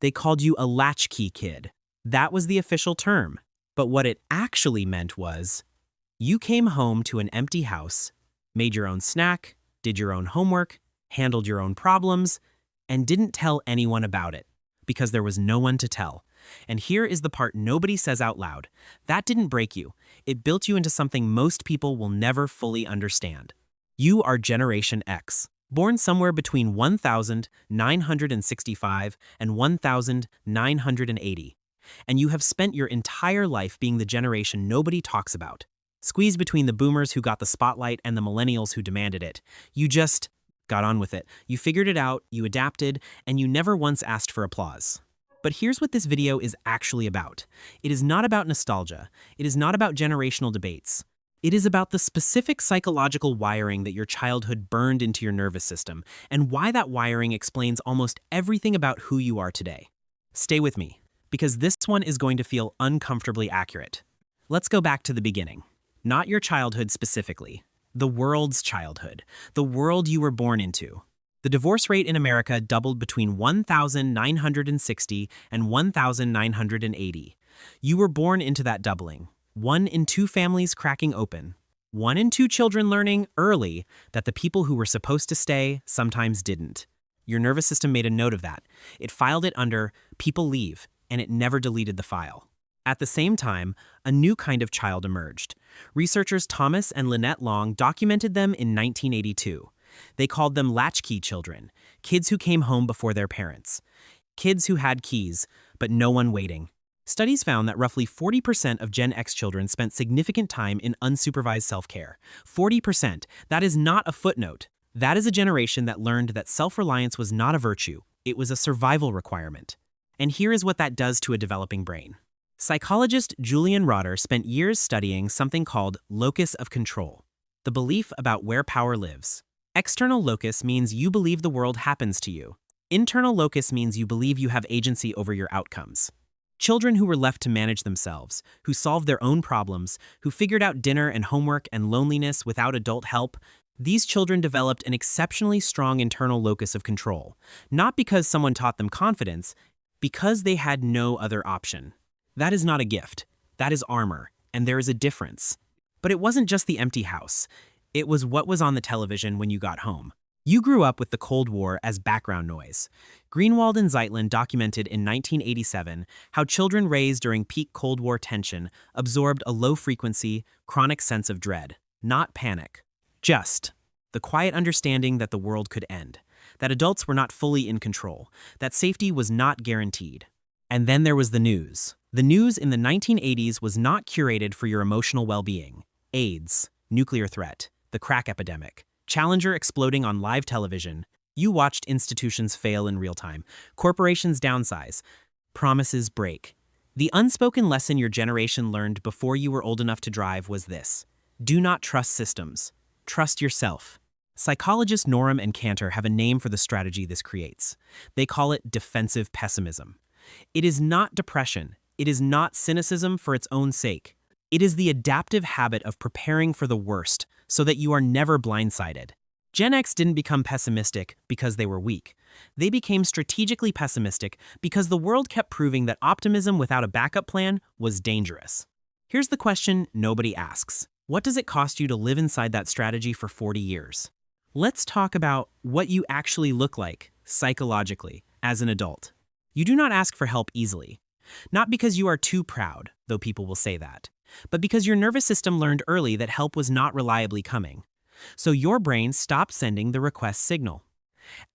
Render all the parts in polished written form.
They called you a latchkey kid. That was the official term. But what it actually meant was, you came home to an empty house, made your own snack, did your own homework, handled your own problems, and didn't tell anyone about it, because there was no one to tell. And here is the part nobody says out loud. That didn't break you. It built you into something most people will never fully understand. You are Generation X, born somewhere between 1965 and 1980. And you have spent your entire life being the generation nobody talks about. Squeezed between the boomers who got the spotlight and the millennials who demanded it. You just got on with it. You figured it out, you adapted, and you never once asked for applause. But here's what this video is actually about. It is not about nostalgia. It is not about generational debates. It is about the specific psychological wiring that your childhood burned into your nervous system, and why that wiring explains almost everything about who you are today. Stay with me, because this one is going to feel uncomfortably accurate. Let's go back to the beginning. Not your childhood specifically, the world's childhood, the world you were born into. The divorce rate in America doubled between 1960 and 1980. You were born into that doubling. 1 in 2 families cracking open. 1 in 2 children learning early that the people who were supposed to stay sometimes didn't. Your nervous system made a note of that. It filed it under "people leave," and it never deleted the file. At the same time, a new kind of child emerged. Researchers Thomas and Lynette Long documented them in 1982. They called them latchkey children, kids who came home before their parents. Kids who had keys, but no one waiting. Studies found that roughly 40% of Gen X children spent significant time in unsupervised self-care. 40%. That is not a footnote. That is a generation that learned that self-reliance was not a virtue. It was a survival requirement. And here is what that does to a developing brain. Psychologist Julian Rotter spent years studying something called locus of control, the belief about where power lives. External locus means you believe the world happens to you. Internal locus means you believe you have agency over your outcomes. Children who were left to manage themselves, who solved their own problems, who figured out dinner and homework and loneliness without adult help, these children developed an exceptionally strong internal locus of control, not because someone taught them confidence, because they had no other option. That is not a gift. That is armor, and there is a difference. But it wasn't just the empty house. It was what was on the television when you got home. You grew up with the Cold War as background noise. Greenwald and Zeitlin documented in 1987 how children raised during peak Cold War tension absorbed a low-frequency, chronic sense of dread, not panic. Just the quiet understanding that the world could end, that adults were not fully in control, that safety was not guaranteed. And then there was the news. The news in the 1980s was not curated for your emotional well-being. AIDS, nuclear threat, the crack epidemic, Challenger exploding on live television. You watched institutions fail in real time, corporations downsize, promises break. The unspoken lesson your generation learned before you were old enough to drive was this: do not trust systems. Trust yourself. Psychologists Norum and Cantor have a name for the strategy this creates. They call it defensive pessimism. It is not depression. It is not cynicism for its own sake. It is the adaptive habit of preparing for the worst so that you are never blindsided. Gen X didn't become pessimistic because they were weak. They became strategically pessimistic because the world kept proving that optimism without a backup plan was dangerous. Here's the question nobody asks. What does it cost you to live inside that strategy for 40 years? Let's talk about what you actually look like, psychologically, as an adult. You do not ask for help easily. Not because you are too proud, though people will say that, but because your nervous system learned early that help was not reliably coming. So your brain stopped sending the request signal.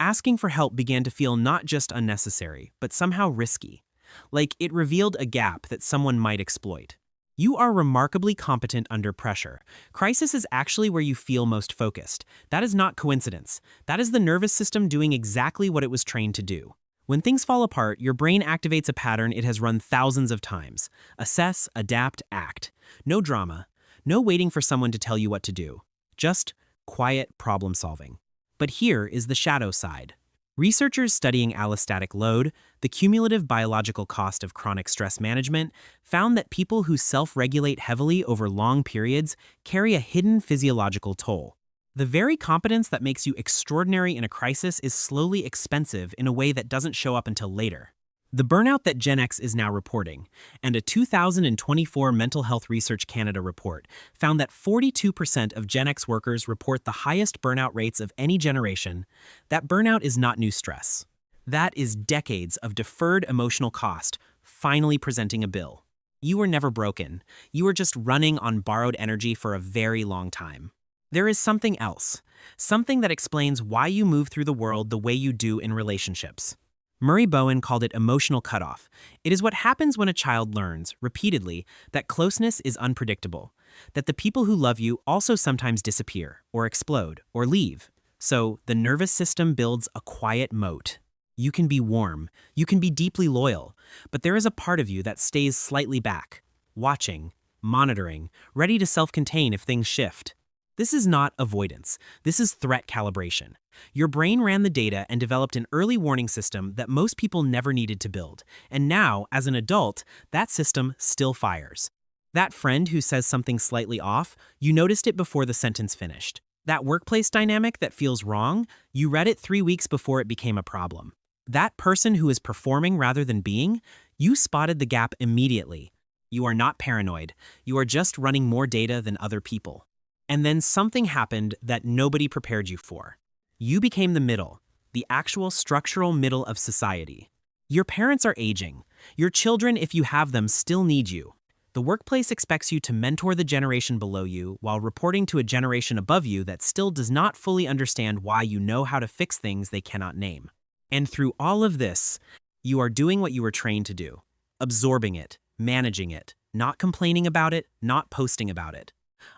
Asking for help began to feel not just unnecessary, but somehow risky. Like it revealed a gap that someone might exploit. You are remarkably competent under pressure. Crisis is actually where you feel most focused. That is not coincidence. That is the nervous system doing exactly what it was trained to do. When things fall apart, your brain activates a pattern it has run thousands of times. Assess, adapt, act. No drama. No waiting for someone to tell you what to do. Just quiet problem solving. But here is the shadow side. Researchers studying allostatic load, the cumulative biological cost of chronic stress management, found that people who self-regulate heavily over long periods carry a hidden physiological toll. The very competence that makes you extraordinary in a crisis is slowly expensive in a way that doesn't show up until later. The burnout that Gen X is now reporting, and a 2024 Mental Health Research Canada report found that 42% of Gen X workers report the highest burnout rates of any generation. That burnout is not new stress. That is decades of deferred emotional cost finally presenting a bill. You were never broken. You were just running on borrowed energy for a very long time. There is something else, something that explains why you move through the world the way you do in relationships. Murray Bowen called it emotional cutoff. It is what happens when a child learns, repeatedly, that closeness is unpredictable, that the people who love you also sometimes disappear, or explode, or leave. So, the nervous system builds a quiet moat. You can be warm, you can be deeply loyal, but there is a part of you that stays slightly back, watching, monitoring, ready to self-contain if things shift. This is not avoidance. This is threat calibration. Your brain ran the data and developed an early warning system that most people never needed to build. And now, as an adult, that system still fires. That friend who says something slightly off, you noticed it before the sentence finished. That workplace dynamic that feels wrong, you read it 3 weeks before it became a problem. That person who is performing rather than being, you spotted the gap immediately. You are not paranoid. You are just running more data than other people. And then something happened that nobody prepared you for. You became the middle, the actual structural middle of society. Your parents are aging. Your children, if you have them, still need you. The workplace expects you to mentor the generation below you while reporting to a generation above you that still does not fully understand why you know how to fix things they cannot name. And through all of this, you are doing what you were trained to do, absorbing it, managing it, not complaining about it, not posting about it.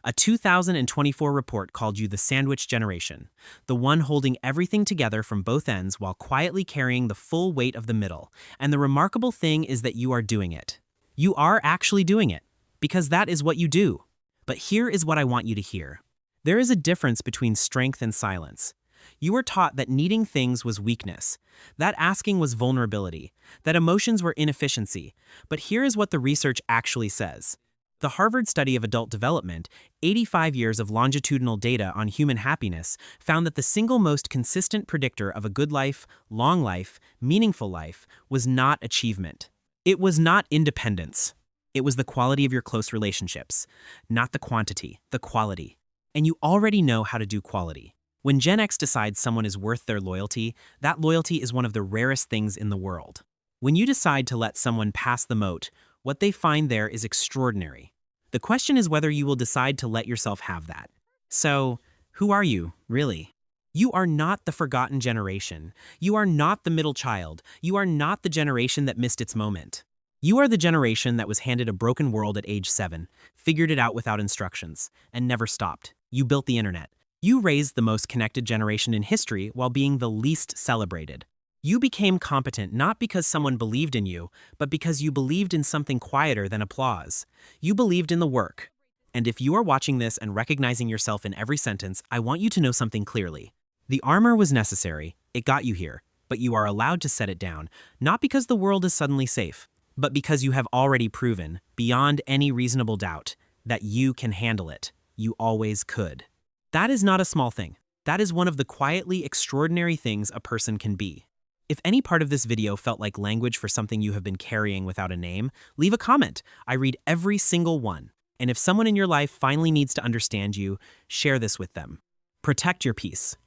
A 2024 report called you the sandwich generation, the one holding everything together from both ends while quietly carrying the full weight of the middle. And the remarkable thing is that you are doing it. You are actually doing it, because that is what you do. But here is what I want you to hear. There is a difference between strength and silence. You were taught that needing things was weakness, that asking was vulnerability, that emotions were inefficiency. But here is what the research actually says. The Harvard study of adult development, 85 years of longitudinal data on human happiness, found that the single most consistent predictor of a good life, long life, meaningful life was not achievement. It was not independence. It was the quality of your close relationships, not the quantity, the quality. And you already know how to do quality. When Gen X decides someone is worth their loyalty, that loyalty is one of the rarest things in the world. When you decide to let someone pass the moat, what they find there is extraordinary. The question is whether you will decide to let yourself have that. So, who are you, really? You are not the forgotten generation. You are not the middle child. You are not the generation that missed its moment. You are the generation that was handed a broken world at age 7, figured it out without instructions, and never stopped. You built the internet. You raised the most connected generation in history while being the least celebrated. You became competent not because someone believed in you, but because you believed in something quieter than applause. You believed in the work. And if you are watching this and recognizing yourself in every sentence, I want you to know something clearly. The armor was necessary, it got you here, but you are allowed to set it down, not because the world is suddenly safe, but because you have already proven, beyond any reasonable doubt, that you can handle it. You always could. That is not a small thing. That is one of the quietly extraordinary things a person can be. If any part of this video felt like language for something you have been carrying without a name, leave a comment. I read every single one. And if someone in your life finally needs to understand you, share this with them. Protect your peace.